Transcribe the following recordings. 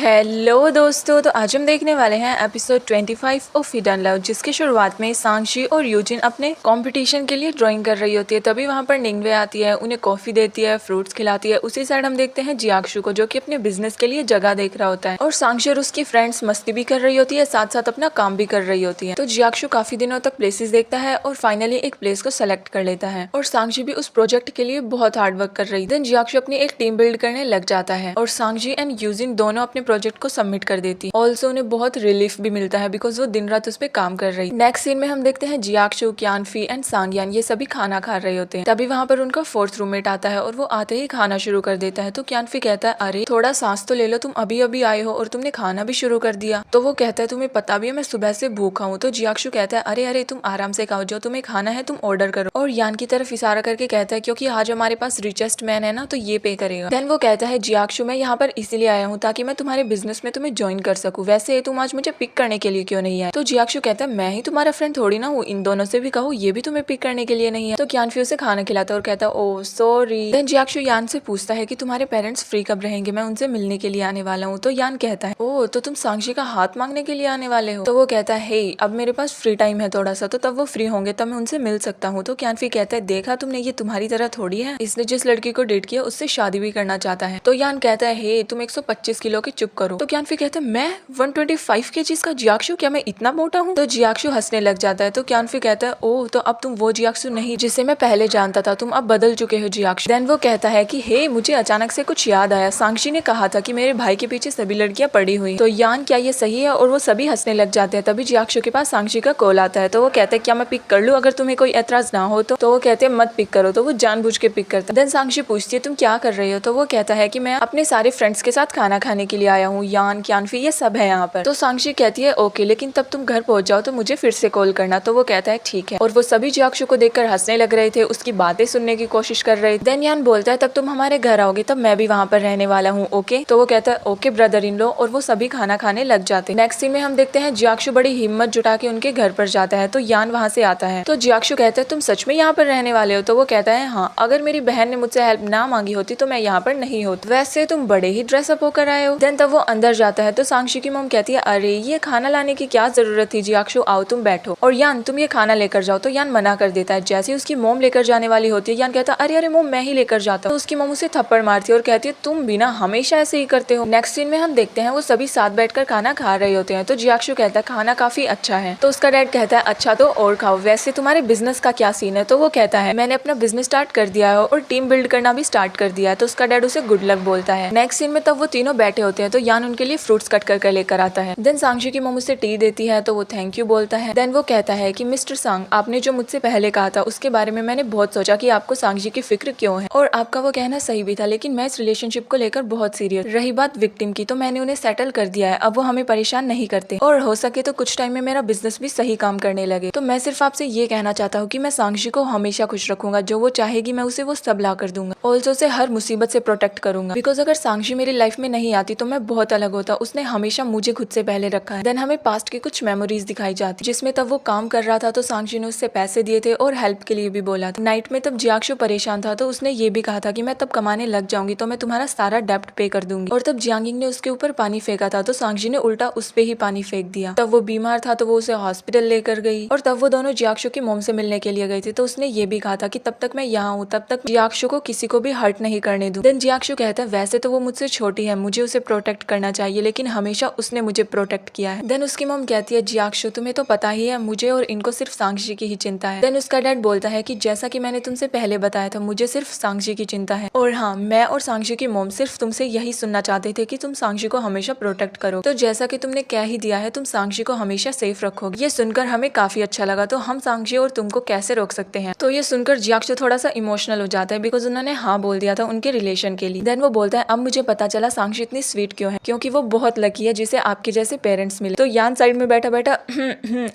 Hello दोस्तों, तो आज हम देखने वाले हैं एपिसोड 25 ऑफ हिडन लव, जिसकी शुरुआत में सांगशी और यूजिन अपने कंपटीशन के लिए ड्राइंग कर रही होती है। तभी वहां पर निंगवे आती है, उन्हें कॉफी देती है, फ्रूट्स खिलाती है। उसी साइड हम देखते हैं जियाक्षु को, जो कि अपने बिजनेस के लिए जगह देख रहा होता है, और सांगशी और उसकी फ्रेंड्स मस्ती भी कर रही होती है, साथ साथ अपना काम भी कर रही होती है। तो जियाक्षु काफी दिनों तक प्लेसेस देखता है और फाइनली एक प्लेस को सेलेक्ट कर लेता है, और सांगशी भी उस प्रोजेक्ट के लिए बहुत हार्ड वर्क कर रही है। देन जियाक्षु अपनी एक टीम बिल्ड करने लग जाता है, और सांगशी एंड यूजिन दोनों अपने प्रोजेक्ट को सबमिट कर देती है। ऑल्सो उन्हें बहुत रिलीफ भी मिलता है, बिकॉज वो दिन रात उस पर काम कर रही है। नेक्स्ट सीन में हम देखते हैं जियाक्षु, क्यानफी एंड सांगयान ये सभी खाना खा रहे होते हैं। तभी वहाँ पर उनका फोर्थ रूममेट आता है, और वो आते ही खाना शुरू कर देता है। तो क्यानफी कहता है, अरे थोड़ा सांस तो ले लो, तुम अभी अभी आए हो और तुमने खाना भी शुरू कर दिया। तो वो कहता है, तुम्हें पता भी है मैं सुबह से भूखा हूँ। तो जियाक्षु कहता है, अरे अरे तुम आराम से खाओ, जो तुम्हें खाना है तुम ऑर्डर करो। और यान की तरफ इशारा करके कहता है, क्योंकि आज हमारे पास रिचेस्ट मैन है ना, तो ये पे करेगा। देन वो कहता है, जियाक्षु मैं यहाँ पर इसीलिए आया हूँ ताकि मैं तुम्हारे बिजनेस में तुम्हें ज्वाइन कर सकूं। वैसे तुम आज मुझे पिक करने के लिए क्यों नहीं आए? तो जियाक्षु कहता है, मैं ही तुम्हारा फ्रेंड थोड़ी ना हूँ, इन दोनों से भी कहो, ये भी तुम्हें पिक करने के लिए नहीं है। तो क्यानफी उसे खाना खिलाता है और कहता है, ओह सॉरी। देन जियाक्षु यान से पूछता है कि तुम्हारे पेरेंट्स फ्री कब रहेंगे, मैं उनसे मिलने के लिए आने वाला हूँ। तो यान कहता है, ओह तो तुम सांगशी का हाथ मांगने के लिए आने वाले हो? तो वो कहता है, हे अब मेरे पास फ्री टाइम है थोड़ा सा, तो तब वो फ्री होंगे तब मैं उनसे मिल सकता हूँ। तो क्यानफी कहता है, देखा तुमने, ये तुम्हारी तरह थोड़ी है, इसने जिस लड़की को डेट किया उससे शादी भी करना चाहता है। तो यान कहता है, हे तुम 125 किलो की चुप करो। तो क्यानफी कहता है, मैं 125 केजीज का जियाक्षु, क्या मैं इतना मोटा हूँ? तो जियाक्षु हंसने लग जाता है। तो क्यानफी कहता है, ओह तो अब तुम वो जियाक्षु नहीं जिसे मैं पहले जानता था, तुम अब बदल चुके हो जियाक्षु। देन वो कहता है कि हे मुझे अचानक से कुछ याद आया, सांगशी ने कहा था कि मेरे भाई के पीछे सभी लड़कियां पड़ी हुई। तो यान क्या ये सही है? और वो सभी हंसने लग जाते हैं। तभी जियाक्षु के पास सांगशी का कॉल आता है। तो वो कहता है, क्या मैं पिक कर लूं अगर तुम्हें कोई एतराज ना हो? तो वो कहते हैं, मत पिक करो। तो वो जानबूझ के पिक करता है। देन सांगशी पूछती है, तुम क्या कर रही हो? तो वो कहता है कि मैं अपने सारे फ्रेंड्स के साथ खाना खाने के लिए आया हूँ, यान क्यानफी ये सब है यहाँ पर। तो सांगशी कहती है, ओके लेकिन तब तुम घर पहुंच जाओ तो मुझे फिर से कॉल करना। तो वो कहता है, ठीक है। और वो सभी जियाक्षु को देखकर हंसने लग रहे थे, उसकी बातें सुनने की कोशिश कर रहे थे। देन यान बोलता है, तब तुम हमारे घर आओगे तब मैं भी वहाँ पर रहने वाला हूँ, ओके? तो वो कहता है, ओके ब्रदर इन लो, और वो सभी खाना खाने लग जाते हैं। नेक्स्ट सीन में हम देखते हैं जियाक्षु बड़ी हिम्मत जुटा के उनके घर पर जाता है। तो यान वहाँ से आता है। तो जियाक्षु कहता है, तुम सच में यहाँ पर रहने वाले हो? तो वो कहता है, हाँ, अगर मेरी बहन ने मुझसे हेल्प ना मांगी होती तो मैं यहाँ पर नहीं होती। वैसे तुम बड़े ही ड्रेसअप होकर आए हो। देन तब वो अंदर जाता है। तो सांगशी की मॉम कहती है, अरे ये खाना लाने की क्या जरूरत थी जियाक्षु, आओ तुम बैठो और यान तुम ये खाना लेकर जाओ। तो यान मना कर देता है। जैसे ही उसकी मॉम लेकर जाने वाली होती है, यान कहता है, अरे अरे मॉम मैं ही लेकर जाता हूँ। तो उसकी मॉम उसे थप्पड़ मारती है और कहती है, तुम भी ना हमेशा ऐसे ही करते हो। नेक्स्ट सीन में हम देखते हैं वो सभी साथ बैठकर खाना खा रहे होते हैं। तो जियाक्षु कहता है, खाना काफी अच्छा है। तो उसका डैड कहता है, अच्छा तो और खाओ। वैसे तुम्हारे बिजनेस का क्या सीन है? तो वो कहता है, मैंने अपना बिजनेस स्टार्ट कर दिया है और टीम बिल्ड करना भी स्टार्ट कर दिया है। तो उसका डैड उसे गुड लक बोलता है। नेक्स्ट सीन में तब वो तीनों बैठे होते हैं। तो यान उनके लिए फ्रूट्स कट कर लेकर आता है। देन सांगशी की मॉम उसे टी देती है, तो वो थैंक यू बोलता है। देन वो कहता है कि मिस्टर सांग, आपने जो मुझसे पहले कहा था उसके बारे में मैंने बहुत सोचा कि आपको सांगशी की फिक्र क्यों है, और आपका वो कहना सही भी था, लेकिन मैं इस रिलेशनशिप को लेकर बहुत सीरियस। रही बात विक्टिम की, तो मैंने उन्हें सेटल कर दिया है, अब वो हमें परेशान नहीं करते, और हो सके तो कुछ टाइम में मेरा बिजनेस भी सही काम करने लगे। तो मैं सिर्फ आपसे ये कहना चाहता हूँ कि मैं सांगशी को हमेशा खुश रखूंगा, जो वो चाहेगी मैं उसे वो सब ला कर दूंगा। ऑल्सो उसे हर मुसीबत से प्रोटेक्ट करूंगा, बिकॉज अगर सांगशी मेरी लाइफ में नहीं आती तो मैं बहुत अलग होता। उसने हमेशा मुझे खुद से पहले रखा है। देन हमें पास्ट की कुछ मेमोरीज दिखाई जाती, जिसमें तब वो काम कर रहा था तो सांगशी ने उससे पैसे दिए थे और हेल्प के लिए भी बोला था। नाइट में तब जियाक्षु परेशान था, तो उसने ये भी कहा था कि मैं तब कमाने लग जाऊंगी तो मैं तुम्हारा सारा डेप्ट पे कर दूंगी। और तब जियांगिंग ने उसके ऊपर पानी फेंका था, तो सांगशी ने उल्टा उस पे ही पानी फेंक दिया। तब वो बीमार था तो वो उसे हॉस्पिटल लेकर गई, और तब वो दोनों जियाक्षु की मॉम से मिलने के लिए गए थे। तो उसने ये भी कहा था कि तब तक मैं यहाँ हूँ, तब तक जियाक्षु को किसी को भी हर्ट नहीं करने दूं। देन जियाक्षु कहता है, वैसे तो वो मुझसे छोटी है, मुझे उसे प्रोटेक्ट करना चाहिए, लेकिन हमेशा उसने मुझे प्रोटेक्ट किया है। देन उसकी मॉम कहती है, जियाक्षु तुम्हें तो पता ही है मुझे और इनको सिर्फ सांगशी की ही चिंता है। देन उसका डैड बोलता है कि जैसा कि मैंने तुमसे पहले बताया था, मुझे सिर्फ सांगशी की चिंता है, और हाँ मैं और सांगशी की मॉम सिर्फ तुमसे यही सुनना चाहते थे कि तुम सांगशी को हमेशा प्रोटेक्ट करो। तो जैसा कि तुमने कह ही दिया है, तुम सांगशी को हमेशा सेफ रखोगे। ये सुनकर हमें काफी अच्छा लगा, तो हम सांगशी और तुमको कैसे रोक सकते हैं? तो ये सुनकर जियाक्षु थोड़ा सा इमोशनल हो जाता है, बिकॉज उन्होंने हाँ बोल दिया था उनके रिलेशन के लिए। देन वो बोलता है, अब मुझे पता चला सांगशी इतनी स्वीट क्यों है, क्योंकि वो बहुत लकी है जिसे आपके जैसे पेरेंट्स मिले। तो यान साइड में बैठा बैठा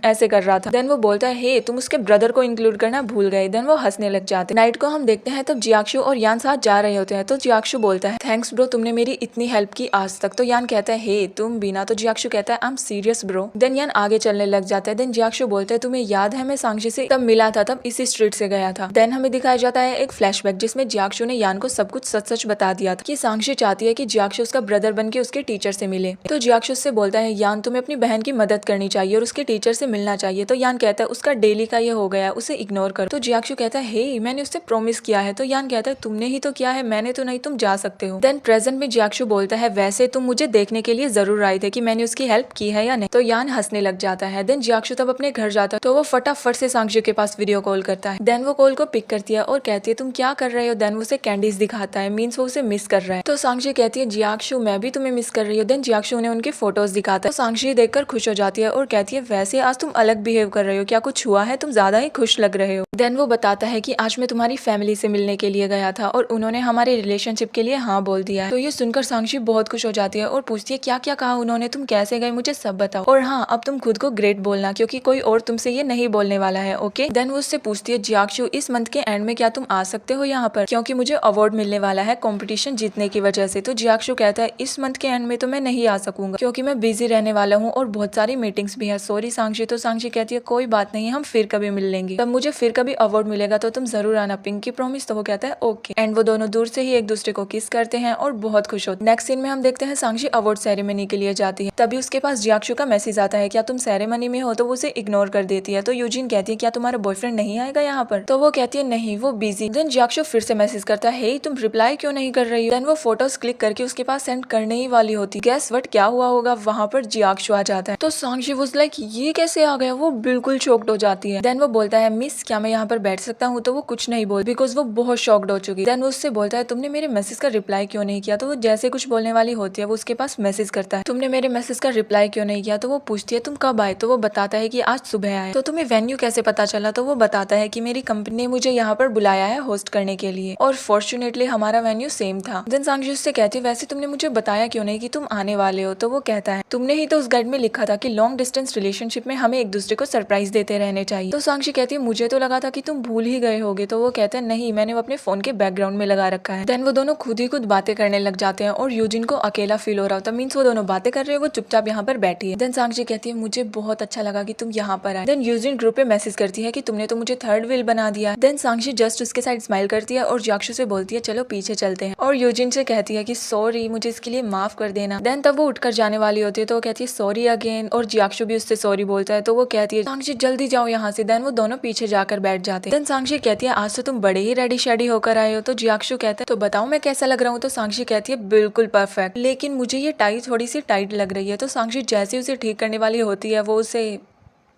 ऐसे कर रहा था। देन वो बोलता है, हे तुम उसके ब्रदर को इंक्लूड करना भूल गए। देन वो हंसने लग जाते। नाइट को हम देखते हैं तब जियाक्षु और यान साथ जा रहे होते हैं। तो जियाक्षु बोलता है, थैंक्स ब्रो, तुमने मेरी इतनी हेल्प की आज तक। तो यान कहता है, हे तुम बिना। तो जियाक्षु कहता है, I am serious bro. Then Yan आगे चलने लग जाता है। देन जियाक्षु बोलता है, तुम्हें याद है मैं सांगशी से तब मिला था, तब इसी स्ट्रीट से गया था। देन हमें दिखाया जाता है एक फ्लैशबैक, जिसमें जियाक्षु ने यान को सब कुछ सच सच बता दिया था कि सांगशी चाहती है कि जियाक्षु उसका ब्रदर बन के उसके टीचर से मिले। तो जियाक्षु उससे बोलता है यान तुम्हें अपनी बहन की मदद करनी चाहिए और उसके टीचर से मिलना चाहिए। तो यान कहता है उसका डेली का ये हो गया, उसे इग्नोर करो। तो जियाक्षु कहता है हे मैंने उससे प्रॉमिस किया है। तो यान कहता है तुमने ही तो किया है, मैंने तो नहीं, तुम जा सकते हो। देन प्रेजेंट में जियाक्षु बोलता है वैसे तुम मुझे देखने के लिए जरूर आए थे कि मैंने उसकी हेल्प की है या नहीं। तो यान हंसने लग जाता है। देन जियाक्षु तब अपने घर जाता है तो वो फटाफट से सांक्षी के पास वीडियो कॉल करता है। देन वो कॉल को पिक करती है और कहती है तुम क्या कर रहे हो। देन वो उसे कैंडीज दिखाता है, मीन्स वो उसे मिस कर रहा है। तो सांक्षी कहती है जियाक्षु मैं भी तुम्हें मिस कर रही हूँ। देन जियाक्षु उन्हें उनकी फोटोज दिखाता है। तो सांक्षी देखकर खुश हो जाती है और कहती है वैसे आज तुम अलग बिहेव कर रहे हो, क्या कुछ हुआ है, तुम ज्यादा ही खुश लग रहे हो। देन वो बताता है कि आज मैं तुम्हारी फैमिली से मिलने के लिए गया था और उन्होंने हमारे रिलेशनशिप के लिए हाँ बोल दिया है। तो ये सुनकर सांक्षी बहुत खुश हो जाती है और पूछती है क्या क्या कहा उन्होंने, तुम कैसे गए, मुझे सब बताओ। और हाँ अब तुम खुद को ग्रेट बोलना क्योंकि कोई और तुमसे ये नहीं बोलने वाला है, ओके। देन वो उससे पूछती है जियाक्षु इस मंथ के एंड में क्या तुम आ सकते हो यहाँ पर, क्योंकि मुझे अवार्ड मिलने वाला है कॉम्पिटिशन जीतने की वजह से। तो जियाक्षु कहता है इस मंथ के एंड में तो मैं नहीं आ सकूंगा क्योंकि मैं बिजी रहने वाला हूँ और बहुत सारी मीटिंग्स भी है, सॉरी सांक्षी। तो सांक्षी कहती है कोई बात नहीं, हम फिर कभी मिल लेंगे, तब मुझे फिर कभी अवार्ड मिलेगा तो तुम जरूर आना, पिंकी प्रॉमिस। तो वो कहता है ओके। एंड वो दोनों दूर से ही एक दूसरे को किस करते हैं और बहुत खुश होते हैं। नेक्स्ट सीन में हम देखते हैं सांक्षी अवार्ड सेरेमनी के लिए जाती है। तभी उसके पास जियाक्षु का मैसेज आता है क्या तुम सेरेमनी में हो। तो वो उसे इग्नोर कर देती है। तो यूजिन कहती है क्या तुम्हारा बॉयफ्रेंड नहीं आएगा यहाँ पर। तो वो कहती है नहीं वो बिजी। देन जियाक्षु फिर से मैसेज करता है हे तुम रिप्लाई क्यों नहीं कर रही हो। देन वो फोटोज क्लिक करके उसके पास सेंड करने ही वाली होती। गेस व्हाट क्या हुआ होगा, वहाँ पर जियाक्षु आ जाता है। तो सांक्षी वाज लाइक ये कैसे आ गया, वो बिल्कुल शॉक्ड हो जाती है। देन वो बोलता है मिस क्या मैं यहाँ पर बैठ सकता हूँ। तो वो कुछ नहीं बोल बिकॉज वो बहुत शॉक्ड हो चुकी। देन वो उससे बोलता है तुमने मेरे मैसेज का रिप्लाई क्यों नहीं किया। तो वो जैसे कुछ बोलने वाली होती है वो उसके पास मैसेज करता है तुमने मेरे मैसेज का रिप्लाई क्यों नहीं किया। तो वो पूछती है तुम कब आए। तो वो बताता है कि आज सुबह आए। तो तुम्हें वेन्यू कैसे पता चला। तो वो बताता है कि मेरी कंपनी ने मुझे यहाँ पर बुलाया है होस्ट करने के लिए और फॉर्चुनेटली हमारा वेन्यू सेम था। देन सांक्षी उससे कहती है वैसे तुमने मुझे बताया क्यों नहीं कि तुम आने वाले हो। तो वो कहता है तुमने ही तो उस गाइड में लिखा था कि लॉन्ग डिस्टेंस रिलेशनशिप में हमें एक दूसरे को सरप्राइज देते रहने चाहिए। तो सांक्षी कहती है मुझे तो लगा था कि तुम भूल ही गए होगे। तो वो कहते हैं नहीं मैंने वो अपने फोन के बैकग्राउंड में लगा रखा है। देन वो दोनों खुद ही खुद बातें करने लग जाते हैं और यूजिन को अकेला फील हो रहा होता है, मीन्स वो दोनों बातें कर रहे हैं, वो चुपचाप यहाँ पर बैठी है। देन सांक्षी कहती है मुझे बहुत अच्छा लगा कि तुम यहाँ पर आए। देन यूजिन ग्रुप पे मैसेज करती है कि तुमने तो मुझे थर्ड व्हील बना दिया। देन सांक्षी जस्ट उसके साइड स्माइल करती है और जियाक्षु से बोलती है चलो पीछे चलते हैं और यूजिन से कहती है कि सॉरी मुझे इसके लिए माफ कर देना। देन तब वो उठकर जाने वाली होती है तो वो कहती है सॉरी अगेन और जियाक्षु भी उससे सॉरी बोलता है। तो वो कहती है सांक्षी जल्दी जाओ यहाँ से। देन वो दोनों पीछे जाकर बैठ जाते हैं। देन सांक्षी कहती है आज तो तुम बड़े ही रेडी शेडी होकर आए हो। तो जियाक्षु कहता है तो बताओ मैं कैसा लग रहा हूँ। तो सांक्षी कहती है बिल्कुल परफेक्ट, लेकिन मुझे ये टाई थोड़ी सी टाइट लग रही है। तो सांक्षी जैसे उसे ठीक करने वाली होती है वो उसे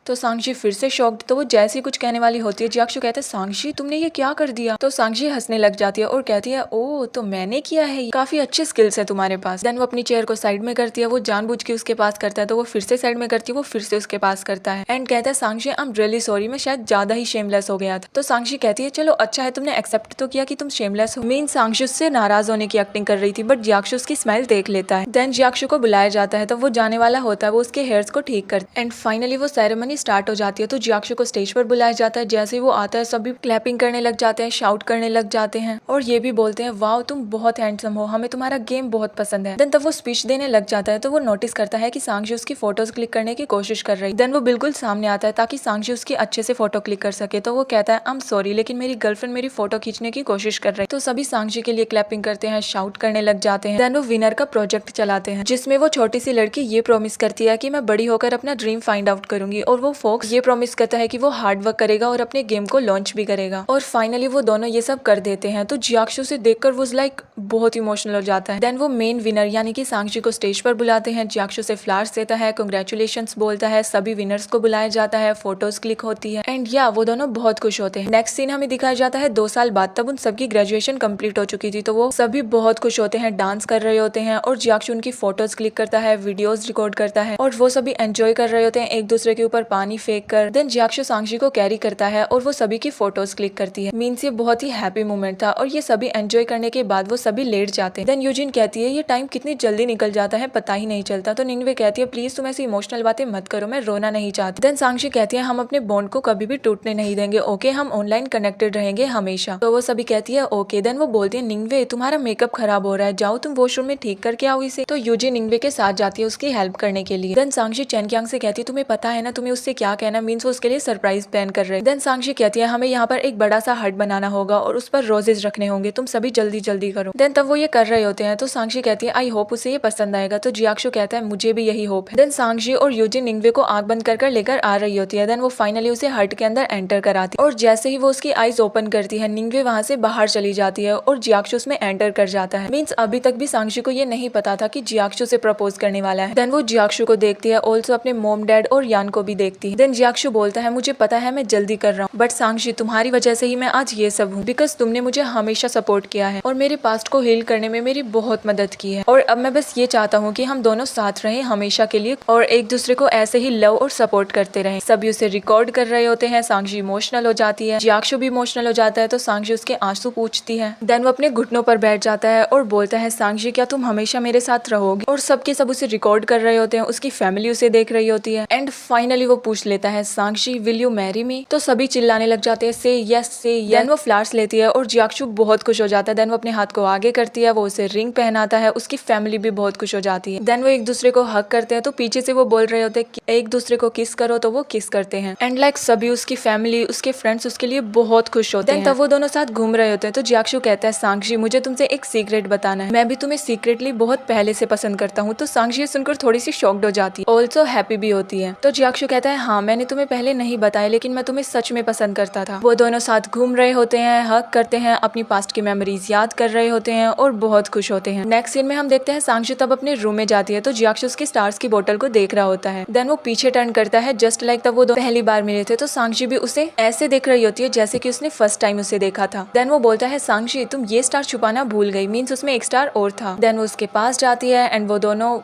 तो सांक्षी फिर से शॉक्ड। तो वो जैसे ही कुछ कहने वाली होती है जियाक्षु कहते हैं सांक्षी तुमने ये क्या कर दिया। तो सांक्षी हंसने लग जाती है और कहती है ओ तो मैंने किया है, काफी अच्छे स्किल्स है तुम्हारे पास। देन वो अपनी चेयर को साइड में करती है, वो जानबूझ के उसके पास करता है तो वो फिर से साइड में करती है, वो फिर से उसके पास करता है एंड कहता है सांक्षी आई एम रियली सॉरी, मैं शायद ज्यादा ही शेमलेस हो गया था। तो सांक्षी कहती है चलो अच्छा है तुमने एक्सेप्ट तो किया कि तुम शेमलेस हो। मीन सांक्षी उससे नाराज होने की एक्टिंग कर रही थी बट जियाक्षु उसकी स्माइल देख लेता है। देन जियाक्षु को बुलाया जाता है तो वो जाने वाला होता है, वो उसके हेयर्स को ठीक करता है एंड फाइनली वो सेरेमनी स्टार्ट हो जाती है। तो जियाक्षु को स्टेज पर बुलाया जाता है। जैसे ही वो आता है सभी क्लैपिंग करने लग जाते हैं, शाउट करने लग जाते हैं और ये भी बोलते हैं वाओ तुम बहुत हैंडसम हो, हमें तुम्हारा गेम बहुत पसंद है। देन तब वो स्पीच देने लग जाता है तो वो नोटिस करता है कि सांक्षी उसकी फोटोज क्लिक करने की कोशिश कर रही है। देन वो बिल्कुल सामने आता है ताकि सांक्षी उसकी अच्छे से फोटो क्लिक कर सके। तो वो कहता है आई एम सॉरी लेकिन मेरी गर्लफ्रेंड मेरी फोटो खींचने की कोशिश कर रही है। तो सभी सांक्षी के लिए क्लैपिंग करते हैं, शाउट करने लग जाते हैं। देन वो विनर का प्रोजेक्ट चलाते हैं जिसमें वो छोटी सी लड़की ये प्रॉमिस करती है कि मैं बड़ी होकर अपना ड्रीम फाइंड आउट करूंगी और वो फोक्स ये प्रॉमिस करता है कि वो हार्ड वर्क करेगा और अपने गेम को लॉन्च भी करेगा और फाइनली वो दोनों ये सब कर देते हैं। तो जियाक्षु से देखकर वो लाइक बहुत इमोशनल हो जाता है। देन वो मेन विनर यानी कि सांक्षी को स्टेज पर बुलाते हैं, जियाक्षु से फ्लावर्स देता है, कांग्रेचुलेशंस बोलता है, सभी विनर्स को बुलाया जाता है, फोटोज क्लिक होती है एंड या वो दोनों बहुत खुश होते हैं। नेक्स्ट सीन हमें दिखाया जाता है 2 साल बाद, तब उन सबकी ग्रेजुएशन कंप्लीट हो चुकी थी तो वो सभी बहुत खुश होते हैं, डांस कर रहे होते हैं और जियाक्षु उनकी फोटोज क्लिक करता है, वीडियोज रिकॉर्ड करता है और वो सभी एंजॉय कर रहे होते हैं एक दूसरे के ऊपर पानी फेंक कर। देन जियाक्षु सांक्षी को कैरी करता है और वो सभी की फोटोज क्लिक करती है। मीन्स ये बहुत ही हैप्पी मोमेंट था और ये सभी एंजॉय करने के बाद वो सभी लेट जाते हैं। देन यूजिन कहती है ये टाइम कितनी जल्दी निकल जाता है पता ही नहीं चलता। तो निन्वे कहती है प्लीज तुम ऐसी इमोशनल बातें मत करो, मैं रोना नहीं चाहती। देन सांक्षी कहती है हम अपने बॉन्ड को कभी भी टूटने नहीं देंगे, ओके हम ऑनलाइन कनेक्टेड रहेंगे हमेशा। तो वो सभी कहती है ओके। देन वो बोलती है निन्वे तुम्हारा मेकअप खराब हो रहा है, जाओ तुम वॉशरूम में ठीक करके आओ इसे। तो यूजिन निन्वे के साथ जाती है उसकी हेल्प करने के लिए। देन सांक्षी चैनक्यांग से कहती है तुम्हें पता है ना तुम्हें उससे क्या कहना, मीन्स वो उसके लिए सरप्राइज प्लान कर रहे हैं। देन सांगशी कहती है हमें यहाँ पर एक बड़ा सा हट बनाना होगा और उस पर रोजेज रखने होंगे, तुम सभी जल्दी जल्दी करो। देन तब वो ये कर रहे होते हैं तो सांगशी कहती है आई होप उसे ये पसंद आएगा। तो जियाक्षु कहता है मुझे भी यही होप है। देन सांगशी और यूजिन निंगवे को आंख बंद कर लेकर आ रही होती है। देन वो फाइनली उसे हट के अंदर एंटर कराती है और जैसे ही वो उसकी आईज ओपन करती है निंगवे वहाँ से बाहर चली जाती है और जियाक्षु उसमें एंटर कर जाता है। मीन्स अभी तक भी सांगशी को ये नहीं पता था कि जियाक्षु से प्रपोज करने वाला है। देन वो जियाक्षु को देखती है, ऑल्सो अपने मॉम डैड और यान को भी देखती है। देन जियाक्षु बोलता है मुझे पता है मैं जल्दी कर रहा हूँ, बट सांगशी तुम्हारी वजह से ही मैं आज ये सब हूँ, बिकॉज तुमने मुझे हमेशा सपोर्ट किया है और मेरे पास्ट को हील करने में मेरी बहुत मदद की है और अब मैं बस ये चाहता हूँ कि हम दोनों साथ रहें हमेशा के लिए और एक दूसरे को ऐसे ही लव और सपोर्ट करते रहें। सभी उसे रिकॉर्ड कर रहे होते हैं। सांगशी इमोशनल हो जाती है, जियाक्षु भी इमोशनल हो जाता है तो सांगशी उसके आंसू पूछती है। देन वो अपने घुटनों पर बैठ जाता है और बोलता है सांगशी क्या तुम हमेशा मेरे साथ रहोगी। और सबके सब उसे रिकॉर्ड कर रहे होते हैं, उसकी फैमिली उसे देख रही होती है एंड फाइनली वो पूछ लेता है Sangshi will you marry me. तो सभी चिल्लाने लग जाते हैं से यस से यस। देन वो फ्लावर्स लेती है और जियाक्षु बहुत खुश हो जाता है। देन वो अपने हाथ को आगे करती है, वो उसे रिंग पहनाता है, उसकी फैमिली भी बहुत खुश हो जाती है। देन वो एक दूसरे को हक करते हैं तो पीछे से वो बोल रहे होते हैं कि एक दूसरे को किस करो, तो वो किस करते हैं एंड लाइक सभी उसकी फैमिली उसके फ्रेंड्स उसके लिए बहुत खुश होते हैं। तब वो दोनों साथ घूम रहे होते हैं तो जियाक्षु कहता है सांगशी मुझे तुमसे एक सीक्रेट बताना है, मैं भी तुम्हें सीक्रेटली बहुत पहले से पसंद करता हूँ। तो सांगशी सुनकर थोड़ी सी शॉक्ड हो जाती है, ऑल्सो हैप्पी भी होती है। तो जियाक्षु कहता है हाँ मैंने तुम्हें पहले नहीं बताया लेकिन मैं तुम्हें सच में पसंद करता था। वो दोनों साथ घूम रहे होते हैं, हक करते हैं, अपनी पास्ट की मेमोरीज याद कर रहे होते हैं और बहुत खुश होते हैं। नेक्स्ट सीन में हम देखते हैं सांगशी तब अपने रूम में जाती है तो जियाक्षु उसके स्टार्स की बोतल को देख रहा होता है। देन वो पीछे टर्न करता है जस्ट लाइक तब वो पहली बार मिले थे तो सांगशी भी उसे ऐसे देख रही होती है जैसे कि उसने फर्स्ट टाइम उसे देखा था। देन वो बोलता है सांगशी तुम ये स्टार छुपाना भूल गई, मीन्स उसमें एक स्टार और था। देन वो उसके पास जाती है एंड वो दोनों,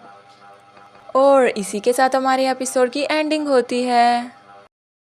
और इसी के साथ हमारे एपिसोड की एंडिंग होती है।